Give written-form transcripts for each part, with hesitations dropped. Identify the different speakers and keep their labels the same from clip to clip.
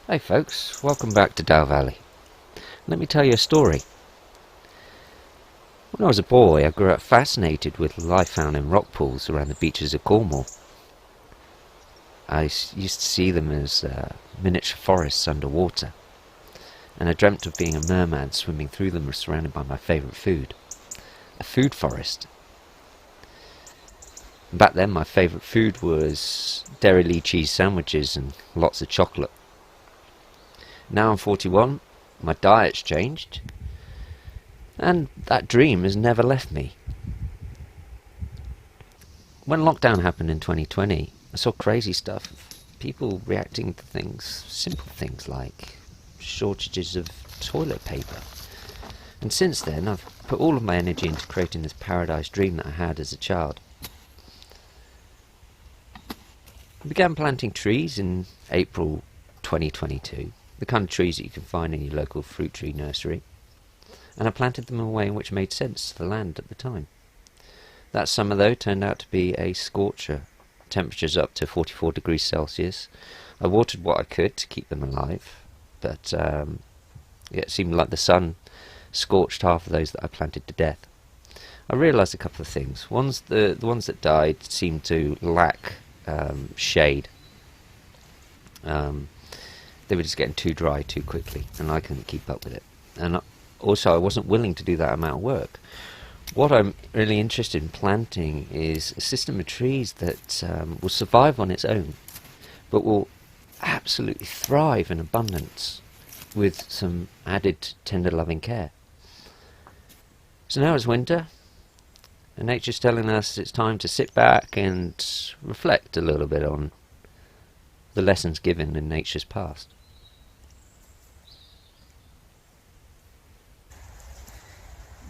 Speaker 1: Hey folks, welcome back to Dow Valley. Let me tell you a story. When I was a boy, I grew up fascinated with life found in rock pools around the beaches of Cornwall. Used to see them as miniature forests underwater, and I dreamt of being a merman swimming through them surrounded by my favourite food, a food forest. And back then my favourite food was Dairy Lee cheese sandwiches and lots of chocolate. Now I'm 41, my diet's changed, and that dream has never left me. When lockdown happened in 2020, I saw crazy stuff. People reacting to things, simple things like shortages of toilet paper. And since then, I've put all of my energy into creating this paradise dream that I had as a child. I began planting trees in April 2022, the kind of trees that you can find in your local fruit tree nursery. And I planted them in a way in which made sense to the land at the time. That summer, though, turned out to be a scorcher. Temperatures up to 44 degrees Celsius. I watered what I could to keep them alive, but it seemed like the sun scorched half of those that I planted to death. I realised a couple of things. The ones that died seemed to lack shade. They were just getting too dry too quickly, and I couldn't keep up with it. And also, I wasn't willing to do that amount of work. What I'm really interested in planting is a system of trees that will survive on its own, but will absolutely thrive in abundance with some added tender loving care. So now it's winter, and nature's telling us it's time to sit back and reflect a little bit on the lessons given in nature's past.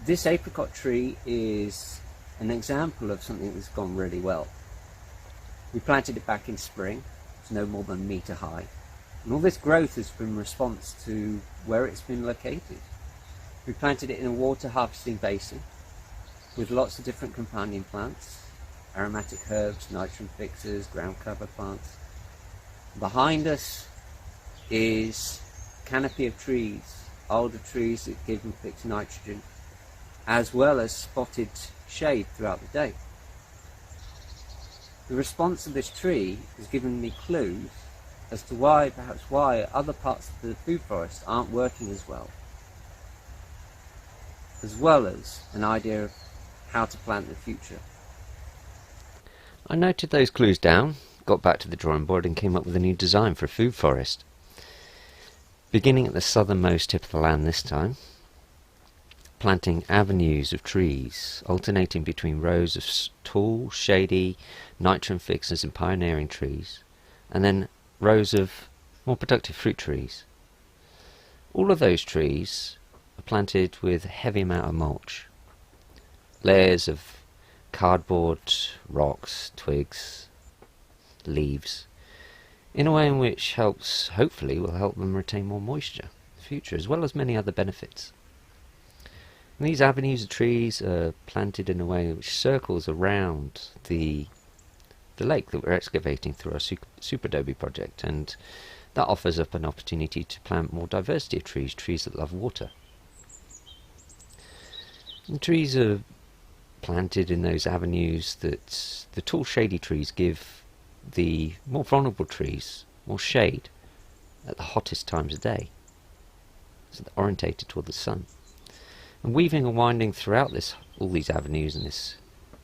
Speaker 1: This apricot tree is an example of something that's gone really well. We planted it back in spring. It's no more than a metre high. And all this growth has been in response to where it's been located. We planted it in a water harvesting basin with lots of different companion plants, aromatic herbs, nitrogen fixers, ground cover plants. Behind us is a canopy of trees, older trees that give and fix nitrogen, as well as spotted shade throughout the day. The response of this tree has given me clues as to perhaps why other parts of the food forest aren't working as well as an idea of how to plant the future. I noted those clues down, got back to the drawing board and came up with a new design for a food forest. Beginning at the southernmost tip of the land this time, planting avenues of trees, alternating between rows of tall, shady, nitrogen fixers and pioneering trees, and then rows of more productive fruit trees. All of those trees are planted with a heavy amount of mulch, layers of cardboard, rocks, twigs, leaves, in a way in which hopefully will help them retain more moisture in the future, as well as many other benefits. And these avenues of trees are planted in a way which circles around the lake that we're excavating through our Super Adobe project, and that offers up an opportunity to plant more diversity of trees that love water. And trees are planted in those avenues that the tall shady trees give the more vulnerable trees more shade at the hottest times of day, so they're orientated toward the sun. And weaving and winding throughout all these avenues in this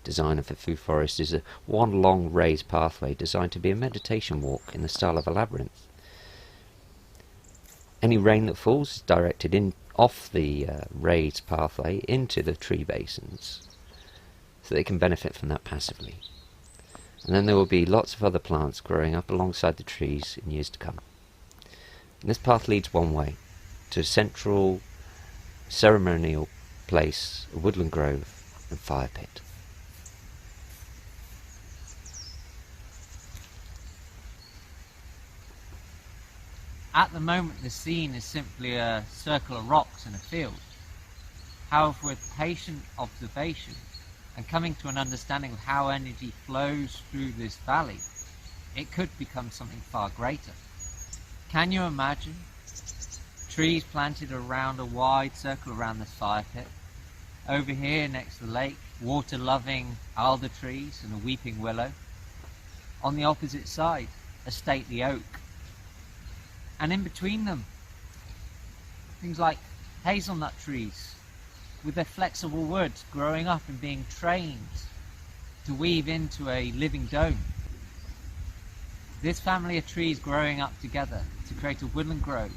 Speaker 1: design of a food forest is one long raised pathway designed to be a meditation walk in the style of a labyrinth. Any rain that falls is directed off the raised pathway into the tree basins, so they can benefit from that passively. And then there will be lots of other plants growing up alongside the trees in years to come. And this path leads one way to a central ceremonial place, a woodland grove and fire pit.
Speaker 2: At the moment the scene is simply a circle of rocks in a field. However, with patient observation and coming to an understanding of how energy flows through this valley, it could become something far greater. Can you imagine trees planted around a wide circle around this fire pit? Over here next to the lake, water-loving alder trees and a weeping willow. On the opposite side, a stately oak. And in between them, things like hazelnut trees with their flexible wood growing up and being trained to weave into a living dome. This family of trees growing up together to create a woodland grove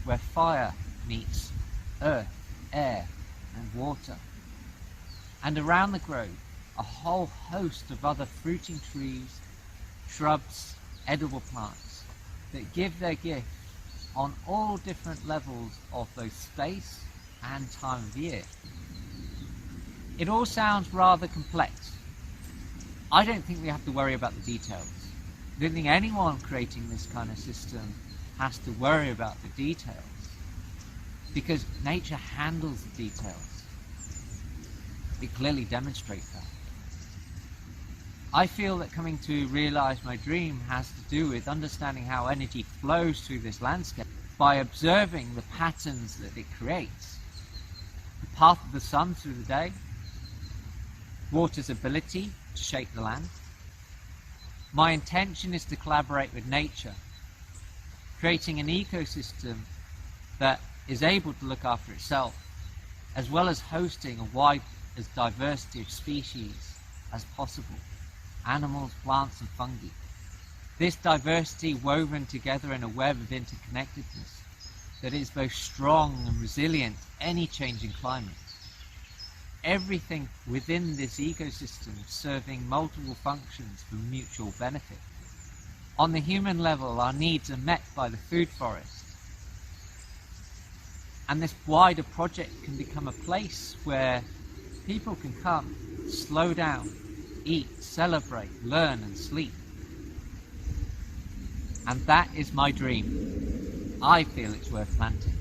Speaker 2: where fire meets earth, air and water. And around the grove, a whole host of other fruiting trees, shrubs, edible plants that give their gift on all different levels of both space and time of year. It all sounds rather complex. I don't think we have to worry about the details. I don't think anyone creating this kind of system has to worry about the details, because nature handles the details. It clearly demonstrates that. I feel that coming to realize my dream has to do with understanding how energy flows through this landscape by observing the patterns that it creates. The path of the sun through the day, water's ability to shape the land. My intention is to collaborate with nature, creating an ecosystem that is able to look after itself, as well as hosting a wide as diversity of species as possible, animals, plants and fungi. This diversity woven together in a web of interconnectedness that is both strong and resilient to any changing climate. Everything within this ecosystem serving multiple functions for mutual benefit. On the human level, our needs are met by the food forest. And this wider project can become a place where people can come, slow down, eat, celebrate, learn and sleep. And that is my dream. I feel it's worth planting.